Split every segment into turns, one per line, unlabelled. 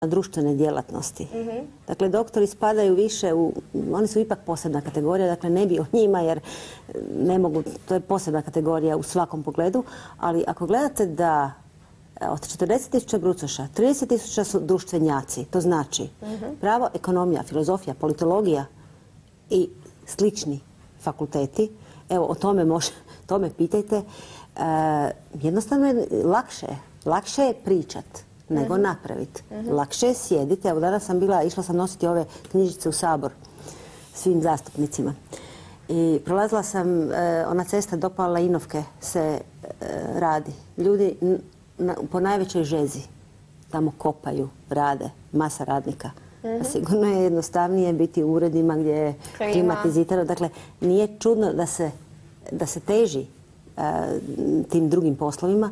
društvene djelatnosti. Dakle, doktori spadaju više oni su ipak posebna kategorija, dakle ne bi o njima jer ne mogu, to je posebna kategorija u svakom pogledu, ali ako gledate da od 40.000 brucoša, 30.000 su društvenjaci, to znači pravo, ekonomija, filozofija, politologija i slični fakulteti, evo o tome to me pitajte, jednostavno je lakše je pričat nego napraviti. Lakše je sjediti. Evo danas sam išla sam nositi ove knjižice u Sabor svim zastupnicima. I prolazila sam, ona cesta do Palainovke se radi. Ljudi po najvećoj žezi tamo kopaju, rade, masa radnika. A sigurno je jednostavnije biti u uredima gdje je klimatizirano. Dakle, nije čudno da se teži tim drugim poslovima,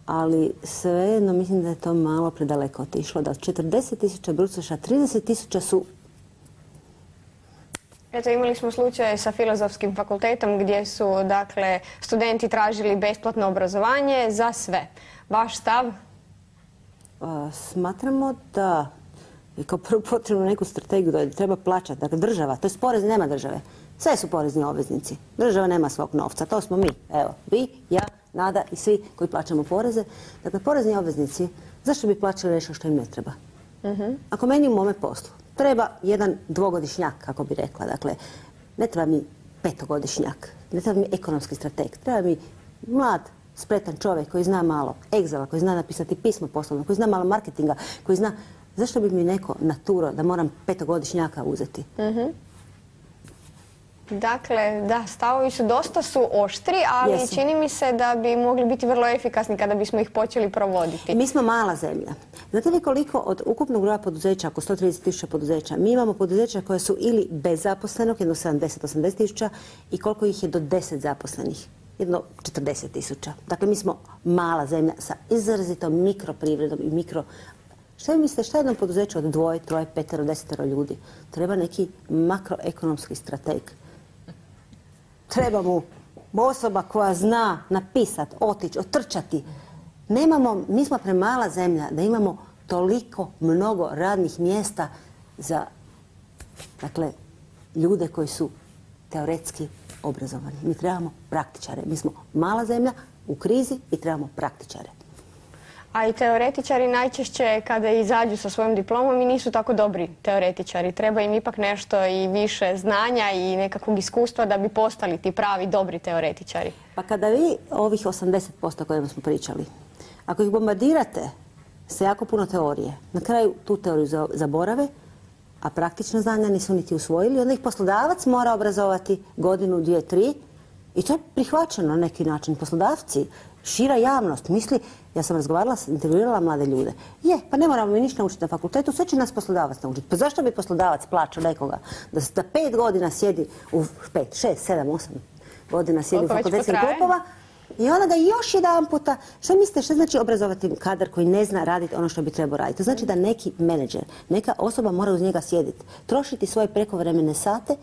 ali svejedno mislim da je to malo predaleko otišlo. Da od 40.000 brucoša, 30.000 su...
Eto, imali smo slučaj sa Filozofskim fakultetom gdje su, dakle, studenti tražili besplatno obrazovanje za sve. Vaš stav?
Smatramo da je kao prvo potrebno neku strategiju da treba plaćati. Dakle, država, to je porez, nema države. Sve su porezni obveznici. Država nema svog novca, to smo mi. Evo, vi, ja, Nada i svi koji plaćamo poreze. Dakle, porezni obveznici, zašto bi plaćali nešto što im ne treba? Ako meni u mome poslu treba jedan dvogodišnjak, kako bi rekla, dakle, ne treba mi petogodišnjak, ne treba mi ekonomski strateg, treba mi mlad, spretan čovjek koji zna malo Excela, koji zna napisati pismo poslovno, koji zna malo marketinga, koji zna... Zašto bi mi neko naturo da moram petogodišnjaka uzeti?
Dakle, da, stavovi su dosta oštri, ali čini mi se da bi mogli biti vrlo efikasni kada bismo ih počeli provoditi.
Mi smo mala zemlja. Znate li koliko od ukupnog broja poduzeća, oko 130.000 poduzeća, mi imamo poduzeća koje su ili bez zaposlenog, jedno 70-80.000, i koliko ih je do 10 zaposlenih? Jedno 40.000. Dakle, mi smo mala zemlja sa izrazito mikroprivredom i mikro... Šta vi mislite, šta je jednom poduzeću od 2, 3, 5, 10 ljudi? Treba neki makroekonomski strateg. Treba mu osoba koja zna napisati, otići, otrčati. Mi smo premala zemlja da imamo toliko mnogo radnih mjesta za, dakle, ljude koji su teoretski obrazovani. Mi trebamo praktičare. Mi smo mala zemlja u krizi i trebamo praktičare.
A i teoretičari najčešće kada izađu sa svojom diplomom i nisu tako dobri teoretičari. Treba im ipak nešto i više znanja i nekakvog iskustva da bi postali ti pravi dobri teoretičari.
Pa kada vi ovih 80% kojima smo pričali, ako ih bombardirate sa jako puno teorije, na kraju tu teoriju zaborave, a praktična znanja nisu niti usvojili, onda ih poslodavac mora obrazovati godinu, 2, 3 i to je prihvaćeno na neki način. Poslodavci, šira javnost misli, ja sam razgovarala, intervjuirala mlade ljude. Pa ne moramo mi ništa naučiti na fakultetu, sve će nas poslodavac naučiti. Pa zašto bi poslodavac plaćao nekoga da 5 godina sjedi u 5, 6, 7, 8 godina sjedi u fakultetskim klupova i onda ga još jedan puta... Što mislite, što znači obrazovati kadar koji ne zna raditi ono što bi trebao raditi? To znači da neki menadžer, neka osoba mora uz njega sjediti, trošiti svoje prekovremene sate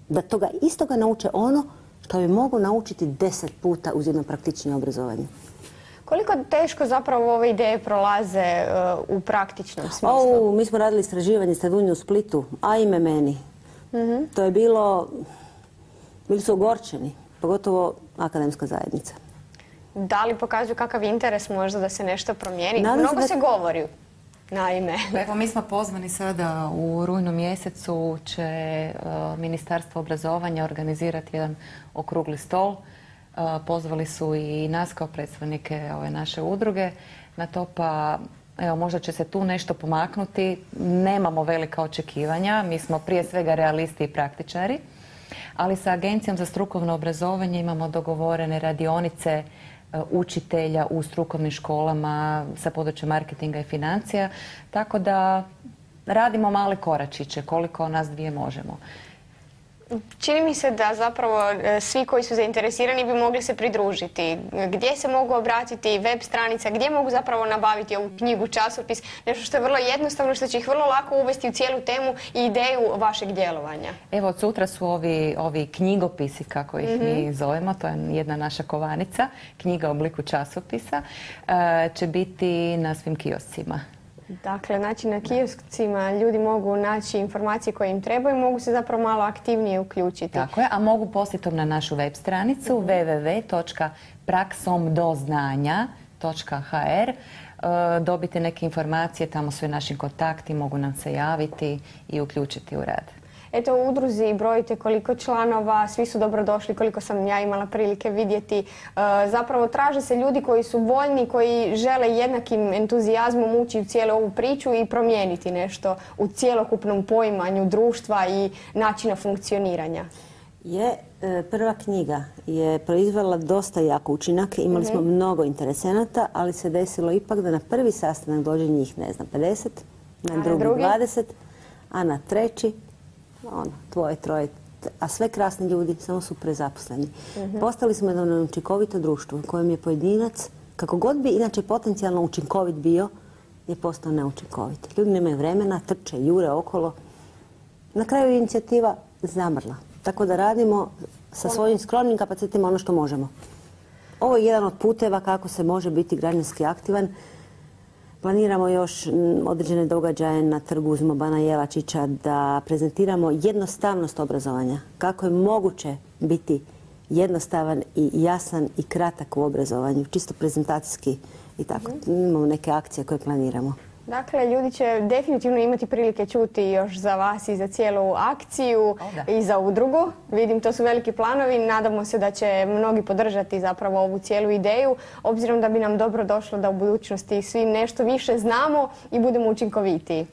da toga istoga nauče ono što bi mogu naučiti 10 puta uz jedno praktičnije obrazovanje.
Koliko teško zapravo ove ideje prolaze u praktičnom smislu?
Mi smo radili istraživanje Stradunje u Splitu, a ime meni. To je bili su ogorčeni, pogotovo akademska zajednica.
Da li pokazuju kakav interes možda da se nešto promijeni? Mnogo se govori. Naime.
Evo, mi smo pozvani sada u rujnu mjesecu, će Ministarstvo obrazovanja organizirati jedan okrugli stol. Pozvali su i nas kao predstavnike ove naše udruge na to, pa evo, možda će se tu nešto pomaknuti. Nemamo velika očekivanja, mi smo prije svega realisti i praktičari, ali sa Agencijom za strukovno obrazovanje imamo dogovorene radionice učitelja u strukovnim školama sa područja marketinga i financija, tako da radimo male koračiće koliko nas dvije možemo.
Čini mi se da zapravo svi koji su zainteresirani bi mogli se pridružiti. Gdje se mogu obratiti, web stranica, gdje mogu zapravo nabaviti ovu knjigu, časopis, nešto što je vrlo jednostavno, što će ih vrlo lako uvesti u cijelu temu i ideju vašeg djelovanja.
Evo, od sutra su ovi knjigopisi, kako ih mi zovemo, to je jedna naša kovanica, knjiga u obliku časopisa, će biti na svim kioscima.
Dakle, znači na kioscima ljudi mogu naći informacije koje im trebaju i mogu se zapravo malo aktivnije uključiti.
Tako je, a mogu posjetom na našu web stranicu www.praksomdoznanja.hr dobiti neke informacije, tamo su i naši kontakti, mogu nam se javiti i uključiti u rad.
Eto, u udruzi brojite koliko članova, svi su dobrodošli, koliko sam ja imala prilike vidjeti. Zapravo traže se ljudi koji su voljni, koji žele jednakim entuzijazmom ući u cijelu ovu priču i promijeniti nešto u cjelokupnom poimanju društva i načina funkcioniranja.
Prva knjiga je proizvela dosta jak učinak, imali smo mnogo interesenata, ali se desilo ipak da na prvi sastanak dođe njih, ne znam, 50, na drugi 20, a na treći dvoje, troje, a sve krasni ljudi, samo su prezaposleni. Postali smo jedno neučinkovito društvo u kojem je pojedinac, kako god bi inače potencijalno učinkovit bio, je postao neučinkovit. Ljudi nemaju vremena, trče, jure okolo. Na kraju je inicijativa zamrla. Tako da radimo sa svojim skromnim kapacitetima ono što možemo. Ovo je jedan od puteva kako se može biti građanski aktivan. Planiramo još određene događaje na trgu Uzmo bana Jelačića da prezentiramo jednostavnost obrazovanja. Kako je moguće biti jednostavan i jasan i kratak u obrazovanju, čisto prezentacijski i tako. Imamo neke akcije koje planiramo.
Dakle, ljudi će definitivno imati prilike čuti još za vas i za cijelu akciju i za udrugu. Vidim, to su veliki planovi. Nadamo se da će mnogi podržati zapravo ovu cijelu ideju, obzirom da bi nam dobro došlo da u budućnosti svi nešto više znamo i budemo učinkovitiji.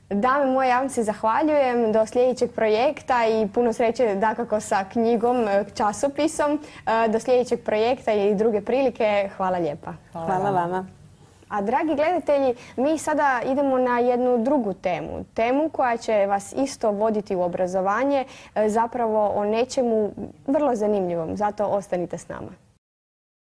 Dame moje, ja vam se zahvaljujem. Do sljedećeg projekta i puno sreće dakako sa knjigom, časopisom. Do sljedećeg projekta i druge prilike. Hvala lijepa.
Hvala vama.
A dragi gledatelji, mi sada idemo na jednu drugu temu. Temu koja će vas isto voditi u obrazovanje, zapravo o nečemu vrlo zanimljivom. Zato ostanite s nama.